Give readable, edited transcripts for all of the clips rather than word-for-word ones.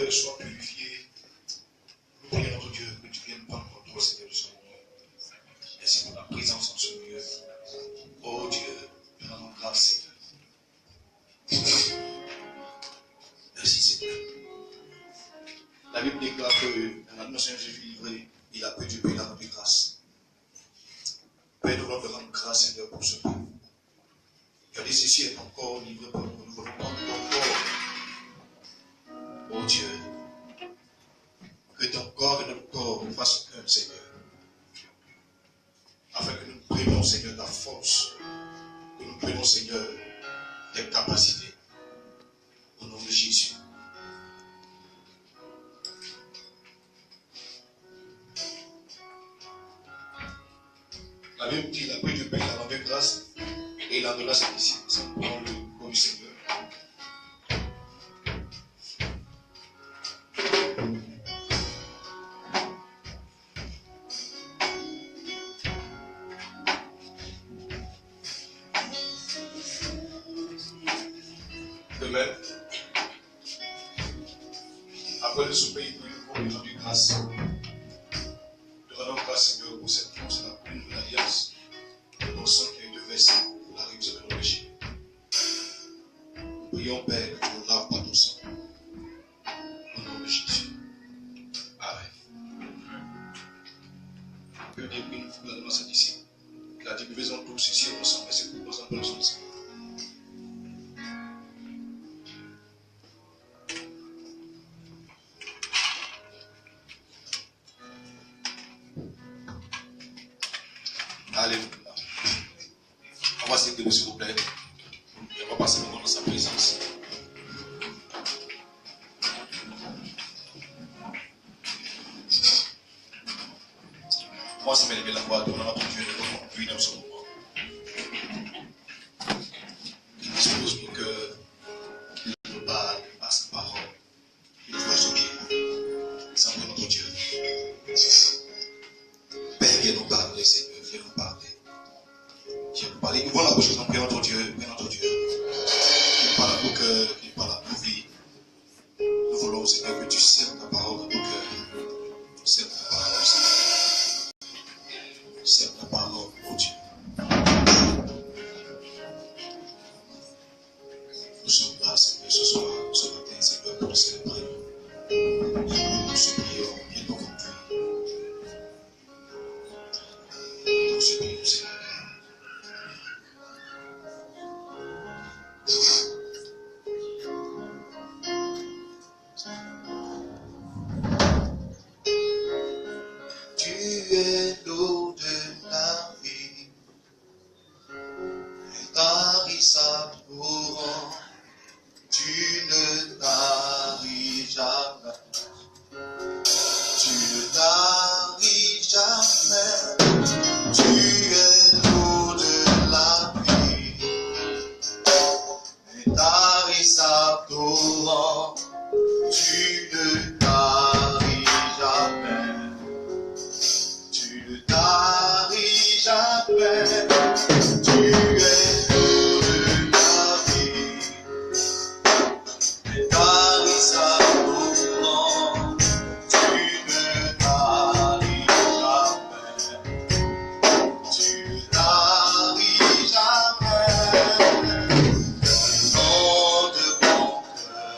cœur soit purifié. Nous prions notre Dieu que tu viennes prendre contrôle, Seigneur, de ce moment. Merci pour la présence en ce milieu. Oh Dieu, nous rendons grâce, Seigneur. Merci, Seigneur. La Bible déclare que dans la Seigneur Jésus livré, il a pris du pain, il a rendu grâce. Père, nous voulons te rendre grâce, Seigneur, pour ce pain. Tu as dit, ceci est ton corps livré pour nous. Nous voulons prendre ton corps. Oh Dieu, que ton corps et notre corps nous fassent un, Seigneur. Afin que nous prenions, Seigneur, ta force. Que nous prenions, Seigneur, tes capacités. Au nom de Jésus. La Bible dit, il a pris du pain, il a rendu grâce, et il a donné à ses disciples. C'est pour le corps du Seigneur. De même, après le souper, il prit le corps, il a rendu grâce. Nous rendons grâce, Seigneur, pour cette force, la plus nouvelle alliance, de ton sang qui a été versé pour la rémission de nos péchés. Nous prions, Père, que tu nous laves par ton sang. Au nom de Jésus. Amen. Que Dieu prie une foule dans sa disciple. Il a dit que faisons tous ici ensemble, et c'est pour nous en place ensemble. Alléluia. On va s'écouter, s'il vous plaît. Et on va passer le moment dans sa présence. On va se mettre la voix, on va continuer de conduire dans ce moment. Il dispose pour que il nous parle par sa parole. Il nous fasse obéir. C'est encore notre Dieu. Père, viens nous parler, Seigneur. Viens nous parler. Viens nous parler. Ouvrons la bouche, nous prions notre Dieu. Prions notre Dieu. Qu'il parle à nos cœurs, qu'il parle à nos vies. Nous voulons, Seigneur, que tu sèmes ta parole dans nos cœurs. Sème ta parole, Seigneur. Sème ta parole, mon Dieu. Nous sommes là, Seigneur, ce soir, ce matin, Seigneur, pour te célébrer. Nous supplions, viens nous conduire. Nous supplions, Seigneur. Tu es l'eau de la vie, intarissable, tu ne taris jamais, tu ne taris jamais, tu es l'eau de la vie, intarissable, tu ne taris jamais. Tu ne taris jamais, tu es l'eau de la vie, intarissable, tu ne taris jamais, tu ne taris jamais, nom de mon cœur,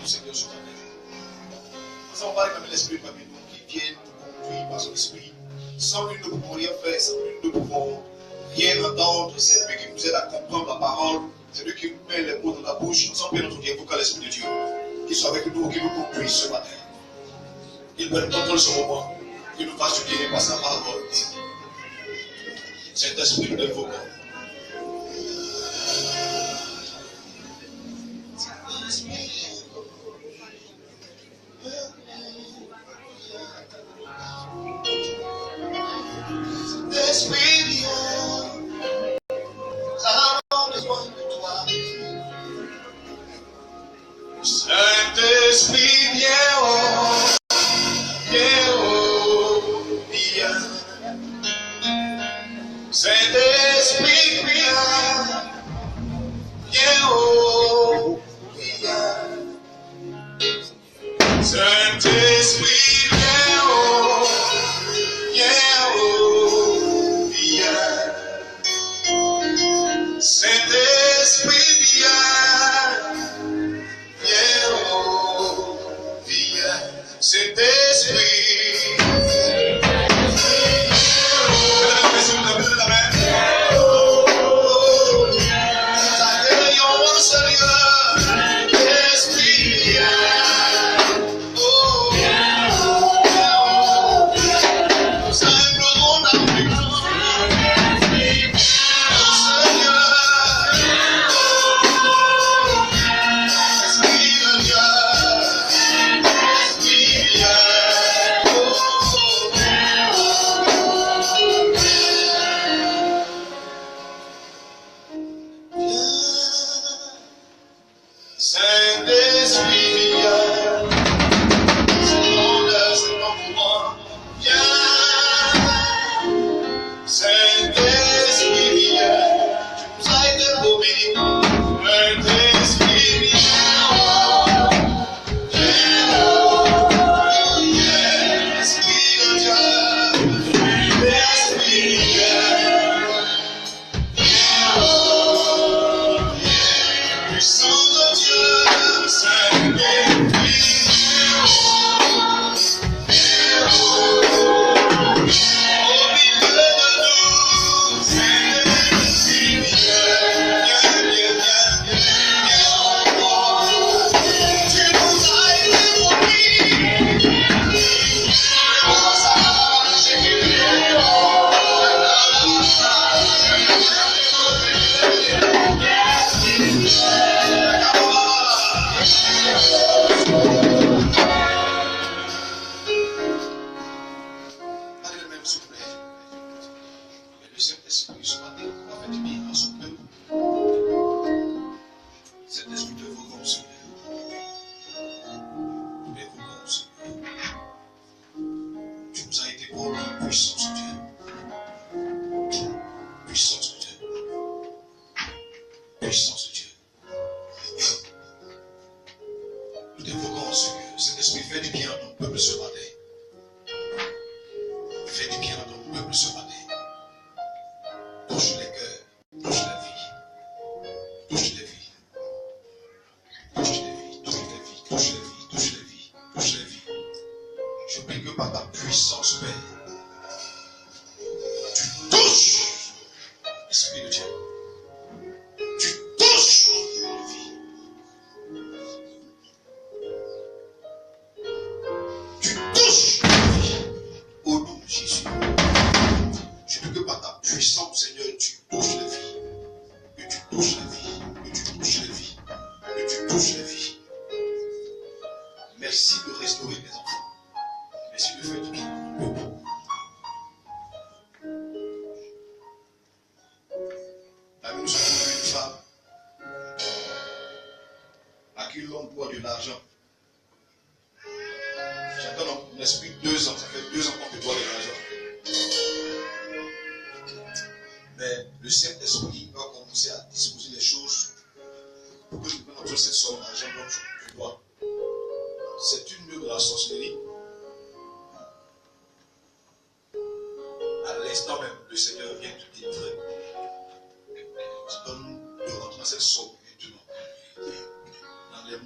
nous, Seigneur, ce matin. Nous avons parlé comme l'Esprit de nous qui vient nous conduire par son esprit. Sans lui, nous ne pouvons rien faire. Sans lui, nous ne pouvons rien entendre. C'est lui qui nous aide à comprendre la parole. C'est lui qui nous met les mots dans la bouche. Nous sommes bien notre Dieu, invoquons l'Esprit de Dieu. Qu'il soit avec nous, qu'il nous conduise ce matin. Qu'il nous contrôle ce moment. Qu'il nous fasse du bien par sa parole. Cet esprit nous l'invoquons. Saint-Esprit, viens, viens. Saint-Esprit, viens, viens. Saint-Esprit, viens, viens. Saint-Esprit, viens. Saint-Esprit,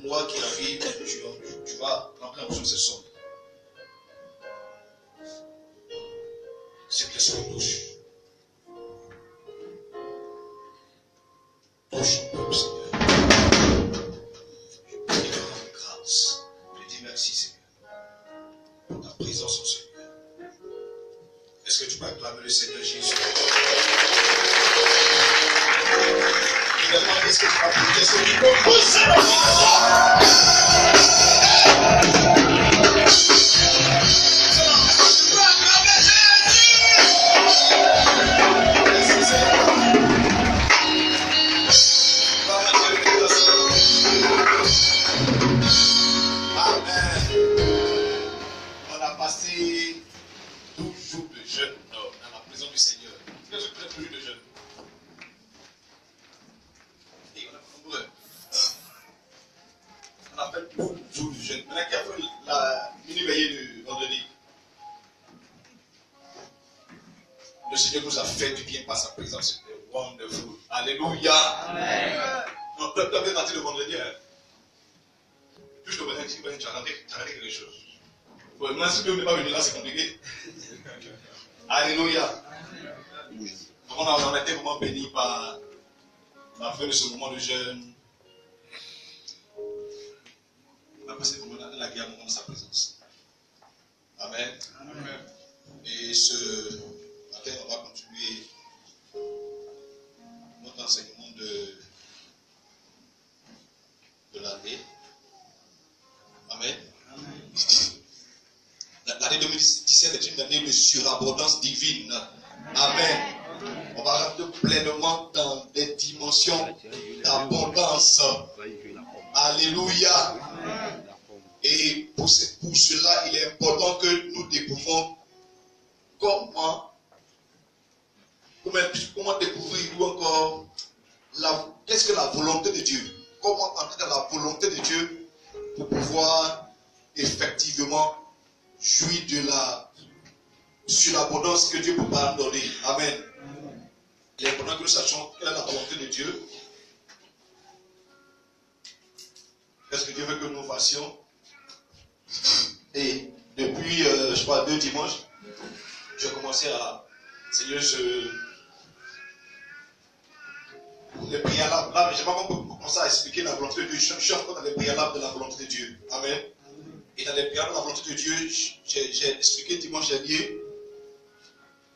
mois qui arrivent, tu vas rentrer en fonction de ces sommes. C'est que l'esprit touche. Touche ton peuple, Seigneur. Je te rends grâce. Je te dis merci, Seigneur, pour ta présence, Seigneur. Est-ce que tu peux acclamer le Seigneur Jésus? Finalement, est-ce que tu vas prier ce qu'il faut pousser dans on a passé 12 jours de jeûne dans la présence du Seigneur. Est-ce que tu as plus de jeûne? Et on a nombreux. On a fait 12 jours de jeûne. Maintenant, qui a fait la mini-veillée de vendredi? Le Seigneur nous a fait du bien par sa présence. C'était wonderful. Alléluia. Amen. Donc, tu as bien rentré le vendredi. Hein? Juste au matin, tu as raté quelque chose. Bon, maintenant, si tu n'es pas venu là, c'est compliqué. Alléluia. Donc, on a été vraiment bénis par la fin de ce moment de jeûne. On a passé la guerre au moment de sa présence. Amen. Amen. Et ce matin, on va continuer notre enseignement de l'année. Amen. Amen. L'année 2017 est une année de surabondance divine. Amen. On va rentrer pleinement dans des dimensions d'abondance. Alléluia. Et pour cela, il est important que nous découvrons comment découvrir ou encore qu'est-ce que la volonté de Dieu. Comment entrer dans la volonté de Dieu pour pouvoir effectivement jouir sur l'abondance que Dieu peut pas nous donner. Amen. Il est important que nous sachions quelle est la volonté de Dieu. Qu'est-ce que Dieu veut que nous fassions. Et depuis, je sais pas, 2 dimanches, j'ai commencé à Seigneur, les préalables. Là, mais je n'ai pas commencé à expliquer la volonté de Dieu. Je suis encore dans les préalables de la volonté de Dieu. Amen. Et dans les préalables de la volonté de Dieu, j'ai expliqué dimanche dernier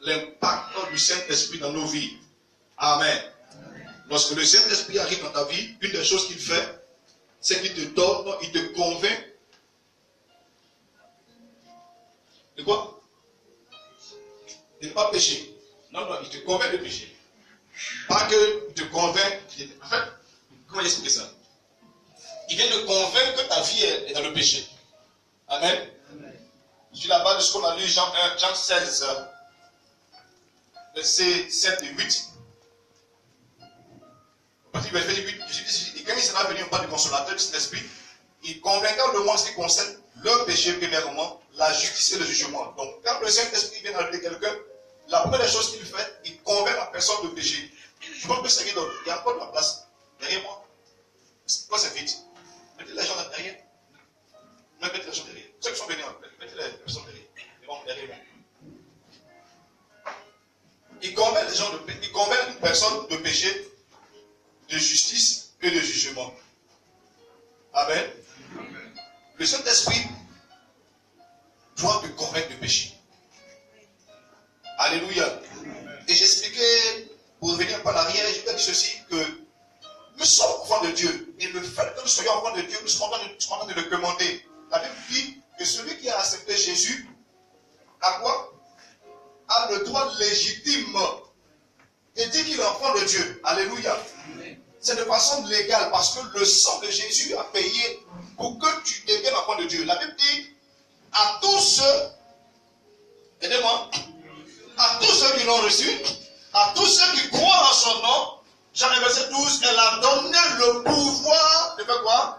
l'impact du Saint-Esprit dans nos vies. Amen. Lorsque le Saint-Esprit arrive dans ta vie, une des choses qu'il fait, c'est qu'il te donne, il te convainc. De quoi? De ne pas pécher. Non, il te convainc de pécher. Pas qu'il te convainc. En fait, comment expliquer ça? Il vient te convaincre que ta vie est dans le péché. Amen. Sur la base de ce qu'on a lu, Jean 16, versets 7 et 8. Parce que verset 8, et quand il sera venu, on parle du consolateur du Saint-Esprit, il convaincra le monde ce qui concerne le péché, premièrement, la justice et le jugement. Donc, quand le Saint-Esprit vient ajouter quelqu'un, la première chose qu'il fait, il convainc la personne de péché. Je pense que c'est rien d'autre. Il y a encore de la place derrière moi. Pourquoi c'est vite? Mettez les gens derrière. Mettez les gens derrière. Ceux qui sont venus, mettez les personnes derrière. Ils vont derrière moi. Il convainc les gens il convainc une personne de péché, de justice et de jugement. Amen. Le Saint-Esprit doit te convaincre de péché. Alléluia. Et j'expliquais, pour revenir par l'arrière, je vais dire ceci, que nous sommes enfants de Dieu. Et le fait que nous soyons enfants de Dieu, nous sommes en train de le commander. La Bible dit que celui qui a accepté Jésus, a quoi? A le droit légitime et dit qu'il est enfant de Dieu. Alléluia. C'est de façon légale parce que le sang de Jésus a payé pour que tu deviennes enfant de Dieu. La Bible dit à tous ceux, aidez-moi, à tous ceux qui l'ont reçu, à tous ceux qui croient en son nom, Jean verset 12, elle a donné le pouvoir de faire quoi?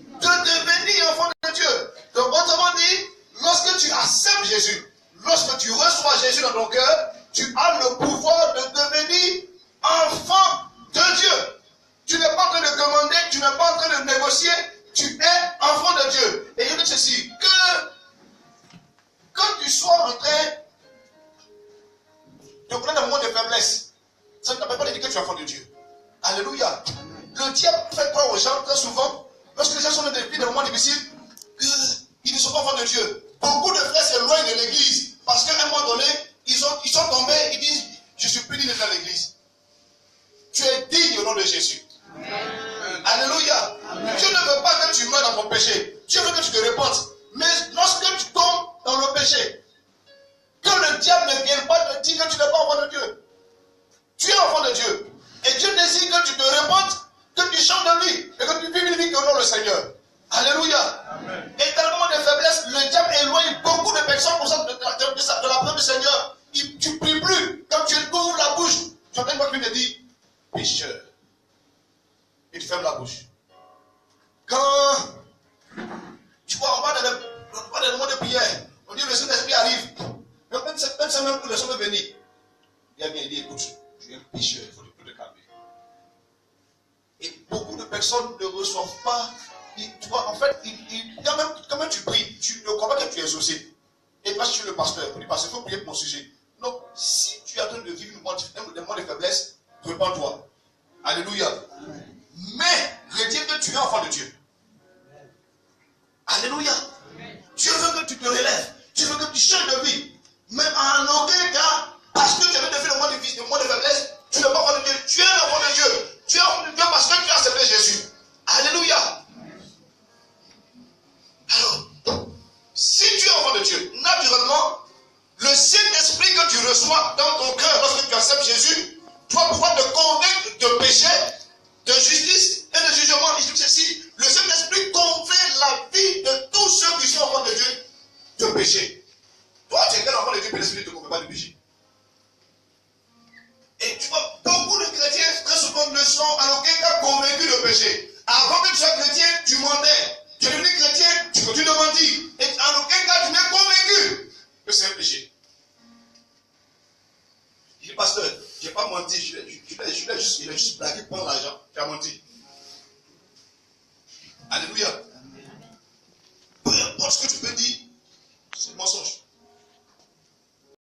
De devenir enfant de Dieu. Donc, autrement dit, lorsque tu acceptes Jésus, lorsque tu reçois Jésus dans ton cœur, tu as le pouvoir de devenir enfant de Dieu. Tu n'es pas en train de commander, tu n'es pas en train de négocier, tu es enfant de Dieu. Et je dis ceci, que quand tu sois en train de connaître un moment de faiblesse, ça ne t'appelle pas de dire que tu es enfant de Dieu. Alléluia. Le diable fait croire aux gens très souvent, lorsque les gens sont dans des moments difficiles, qu'ils ne sont pas enfants de Dieu. Beaucoup de frères s'éloignent de l'église parce qu'à un moment donné, ils sont tombés, ils disent, je suis plus digne d'être dans l'église. Tu es digne au nom de Jésus. Alléluia. Dieu ne veut pas que tu meurs dans ton péché. Dieu veut que tu te répandes. Mais lorsque tu tombes dans le péché, que le diable ne vienne pas te dire que tu n'es pas enfant de Dieu. Tu es enfant de Dieu. Et Dieu désire que tu te répandes, que tu changes de vie et que tu vives une vie qui honore le Seigneur. Alléluia. Amen. Et dans le moment de faiblesse, le diable éloigne beaucoup de personnes pour ça de la présence du Seigneur. Tu ne pries plus. Quand tu ouvres la bouche, tu entends quelqu'un te dire, pécheur. Et tu fermes la bouche. Quand tu vois, on va dans le moment de prière, on dit le Saint-Esprit arrive. Mais même ça, même que le Saint veut venir. Il vient dire, écoute, tu es un pécheur, il faut te calmer. Et beaucoup de personnes ne reçoivent pas. Tu vois, en fait, quand même tu pries, tu ne crois pas que tu es exaucé. Et parce que tu es le pasteur, tu dis, parce qu'il faut prier pour mon sujet. Non, si tu es en train de vivre un moment de faiblesse, repens-toi. Alléluia. Amen. Mais retiens que tu es enfant de Dieu. Alléluia. Amen. Dieu veut que tu te relèves. Dieu veut que tu changes de vie. Mais en aucun cas, parce que tu avais de vivre le moment de faiblesse, tu n'es pas enfant de Dieu. Tu es un enfant de Dieu. Tu es enfant de Dieu parce que tu as accepté Jésus. Alléluia. Alors, si tu es enfant de Dieu, naturellement, le Saint-Esprit que tu reçois dans ton cœur lorsque tu acceptes Jésus, tu vas pouvoir te convaincre de péché, de justice et de jugement. Il dit ceci, le Saint-Esprit convainc la vie de tous ceux qui sont enfants de Dieu de péché. Toi, tu es quel enfant de Dieu, mais l'Esprit ne te convainc pas de péché. Et tu vois, beaucoup de chrétiens, très souvent, ne sont en aucun cas convaincus de péché. Avant que tu sois chrétien, tu mentais. Tu es devenu chrétien, tu continues de mentir. Et en aucun cas, tu n'es convaincu que c'est un péché. Je dis, pasteur, je n'ai pas menti, il a juste blagué pour prendre l'argent. Tu as menti. Alléluia. Peu importe ce que tu peux dire,